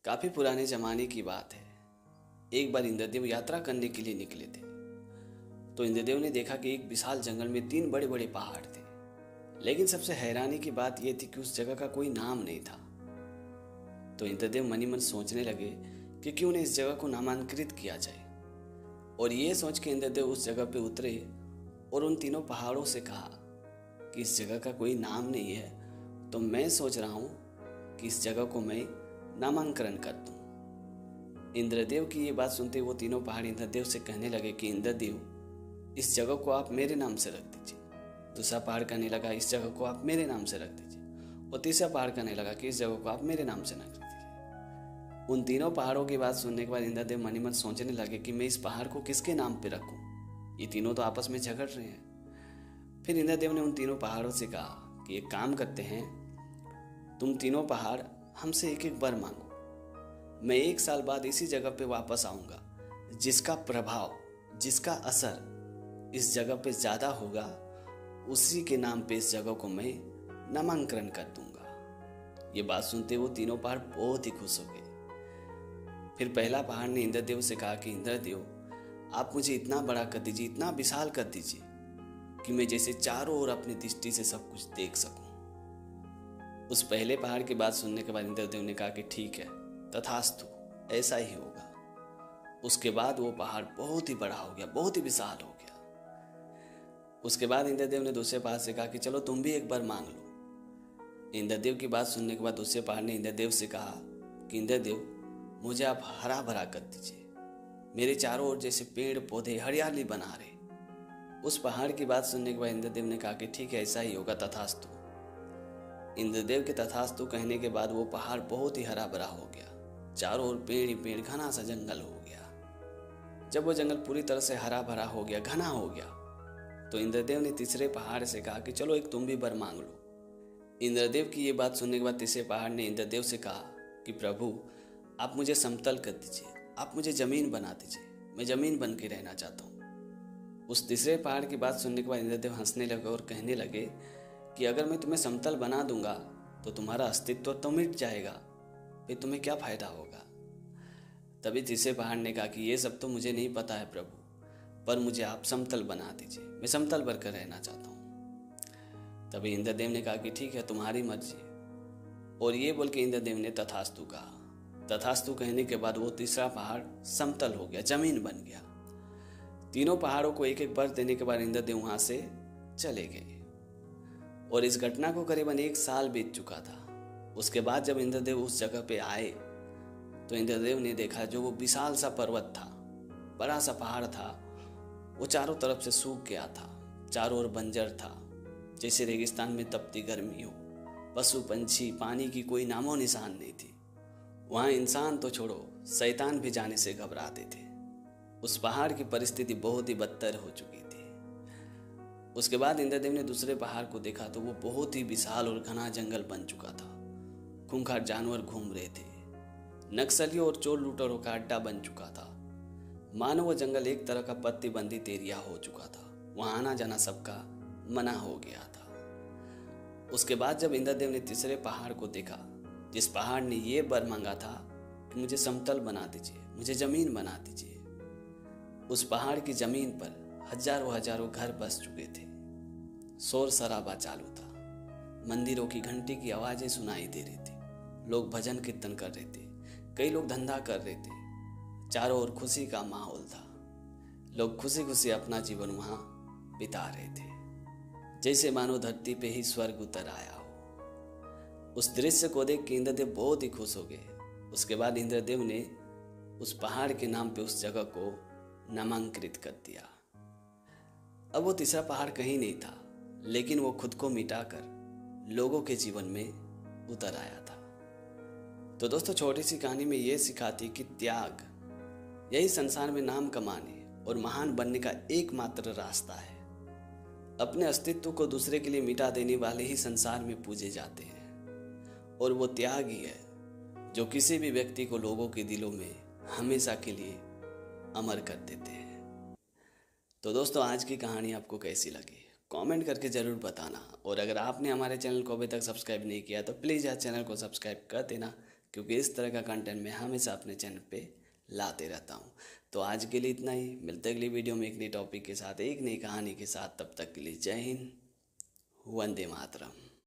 काफी पुराने जमाने की बात है। एक बार इंद्रदेव यात्रा करने के लिए निकले थे। तो इंद्रदेव ने देखा कि एक विशाल जंगल में 3 बड़े बड़े पहाड़ थे। लेकिन सबसे हैरानी की बात यह थी कि उस जगह का कोई नाम नहीं था। तो इंद्रदेव मनी मन सोचने लगे कि क्यों न इस जगह को नामांकित किया जाए। और ये सोच के इंद्रदेव उस जगह पे उतरे और उन तीनों पहाड़ों से कहा कि इस जगह का कोई नाम नहीं है, तो मैं सोच रहा हूं कि इस जगह को मैं नामांकन कर दूं। इंद्रदेव की ये बात सुनते वो तीनों पहाड़ इंद्रदेव से कहने लगे कि इंद्रदेव, इस जगह को आप मेरे नाम से रख दीजिए। दूसरा पहाड़ कहने लगा इस जगह को आप मेरे नाम से रख दीजिए। और तीसरा पहाड़ कहने लगा कि इस जगह को आप मेरे नाम से रख दीजिए। उन तीनों पहाड़ों की बात सुनने के बाद इंद्रदेव मन ही मन सोचने लगे कि मैं इस पहाड़ को किसके नाम पे रखूं। ये तीनों तो आपस में झगड़ रहे हैं। फिर इंद्रदेव ने उन तीनों पहाड़ों से कहा कि एक काम करते हैं, तुम तीनों पहाड़ हमसे एक एक वर मांगो। मैं 1 साल बाद इसी जगह पे वापस आऊंगा। जिसका प्रभाव, जिसका असर इस जगह पे ज्यादा होगा, उसी के नाम पे इस जगह को मैं नामांकन कर दूंगा। ये बात सुनते वो तीनों पहाड़ बहुत ही खुश हो गए। फिर पहला पहाड़ ने इंद्रदेव से कहा कि इंद्रदेव, आप मुझे इतना बड़ा कर दीजिए, इतना विशाल कर दीजिए कि मैं जैसे चारों ओर अपनी दृष्टि से सब कुछ देख सकूं। उस पहले पहाड़ की बात सुनने के बाद इंद्रदेव ने कहा कि ठीक है, तथास्तु, ऐसा ही होगा। उसके बाद वो पहाड़ बहुत ही बड़ा हो गया, बहुत ही विशाल हो गया। उसके बाद इंद्रदेव ने दूसरे पहाड़ से कहा कि चलो तुम भी एक बार मांग लो। इंद्रदेव की बात सुनने के बाद दूसरे पहाड़ ने इंद्रदेव से कहा कि इंद्रदेव, मुझे आप हरा भरा कर दीजिए, मेरे चारों ओर जैसे पेड़ पौधे हरियाली बना रहे। उस पहाड़ की बात सुनने के बाद इंद्रदेव ने कहा कि ठीक है, ऐसा ही होगा, तथास्तु। इंद्रदेव के तथास्तु कहने के बाद वो पहाड़ बहुत ही हरा भरा हो गया। चारों ओर पेड़ ही पेड़, घना सा जंगल हो गया। जब वो जंगल पूरी तरह से हरा भरा हो गया, घना हो गया, तो इंद्रदेव ने तीसरे पहाड़ से कहा कि चलो एक तुम भी वर मांग लो। इंद्रदेव की ये बात सुनने के बाद तीसरे पहाड़ ने इंद्रदेव से कहा कि प्रभु, आप मुझे समतल कर दीजिए, आप मुझे जमीन बना दीजिए, मैं जमीन बन के रहना चाहता हूँ। उस तीसरे पहाड़ की बात सुनने के बाद इंद्रदेव हंसने लगे और कहने लगे कि अगर मैं तुम्हें समतल बना दूंगा तो तुम्हारा अस्तित्व तो मिट जाएगा, फिर तुम्हें क्या फायदा होगा। तभी तीसरे पहाड़ ने कहा कि ये सब तो मुझे नहीं पता है प्रभु, पर मुझे आप समतल बना दीजिए, मैं समतल बनकर रहना चाहता हूँ। तभी इंद्रदेव ने कहा कि ठीक है, तुम्हारी मर्जी। और ये बोल के इंद्रदेव ने तथास्तु कहा। तथास्तु कहने के बाद वो तीसरा पहाड़ समतल हो गया, जमीन बन गया। तीनों पहाड़ों को एक एक वर देने के बाद इंद्रदेव वहां से चले गए। और इस घटना को करीबन 1 साल बीत चुका था। उसके बाद जब इंद्रदेव उस जगह पे आए तो इंद्रदेव ने देखा जो वो विशाल सा पर्वत था, बड़ा सा पहाड़ था, वो चारों तरफ से सूख गया था। चारों ओर बंजर था, जैसे रेगिस्तान में तपती गर्मी हो। पशु पंछी, पानी की कोई नामो निशान नहीं थी। वहां इंसान तो छोड़ो, शैतान भी जाने से घबराते थे। उस पहाड़ की परिस्थिति बहुत ही बदतर हो चुकी थी। उसके बाद इंद्रदेव ने दूसरे पहाड़ को देखा तो वो बहुत ही विशाल और घना जंगल बन चुका था। खूंखार जानवर घूम रहे थे। नक्सलियों और चोर लूटरों का अड्डा बन चुका था। मानो वो जंगल एक तरह का प्रतिबंधित एरिया हो चुका था। वहां आना जाना सबका मना हो गया था। उसके बाद जब इंद्रदेव ने तीसरे पहाड़ को देखा, जिस पहाड़ ने ये वर मांगा था कि मुझे समतल बना दीजिए, मुझे जमीन बना दीजिए, उस पहाड़ की जमीन पर हजारों हजारों घर बस चुके थे। शोर शराबा चालू था। मंदिरों की घंटी की आवाजें सुनाई दे रही थी। लोग भजन कीर्तन कर रहे थे, कई लोग धंधा कर रहे थे। चारों ओर खुशी का माहौल था। लोग खुशी खुशी अपना जीवन वहां बिता रहे थे, जैसे मानो धरती पे ही स्वर्ग उतर आया हो। उस दृश्य को देख के इंद्रदेव बहुत ही खुश हो गए। उसके बाद इंद्रदेव ने उस पहाड़ के नाम पे उस जगह को नामांकित कर दिया। अब वो तीसरा पहाड़ कहीं नहीं था, लेकिन वो खुद को मिटाकर लोगों के जीवन में उतर आया था। तो दोस्तों, छोटी सी कहानी में ये सिखाती कि त्याग यही संसार में नाम कमाने और महान बनने का एकमात्र रास्ता है। अपने अस्तित्व को दूसरे के लिए मिटा देने वाले ही संसार में पूजे जाते हैं, और वो त्याग ही है जो किसी भी व्यक्ति को लोगों के दिलों में हमेशा के लिए अमर कर देते हैं। तो दोस्तों, आज की कहानी आपको कैसी लगी कमेंट करके ज़रूर बताना। और अगर आपने हमारे चैनल को अभी तक सब्सक्राइब नहीं किया तो प्लीज़ यार चैनल को सब्सक्राइब कर देना, क्योंकि इस तरह का कंटेंट मैं हमेशा अपने चैनल पे लाते रहता हूँ। तो आज के लिए इतना ही, मिलते हैं अगली वीडियो में एक नई टॉपिक के साथ, एक नई कहानी के साथ। तब तक के लिए जय हिंद, वंदे मातरम।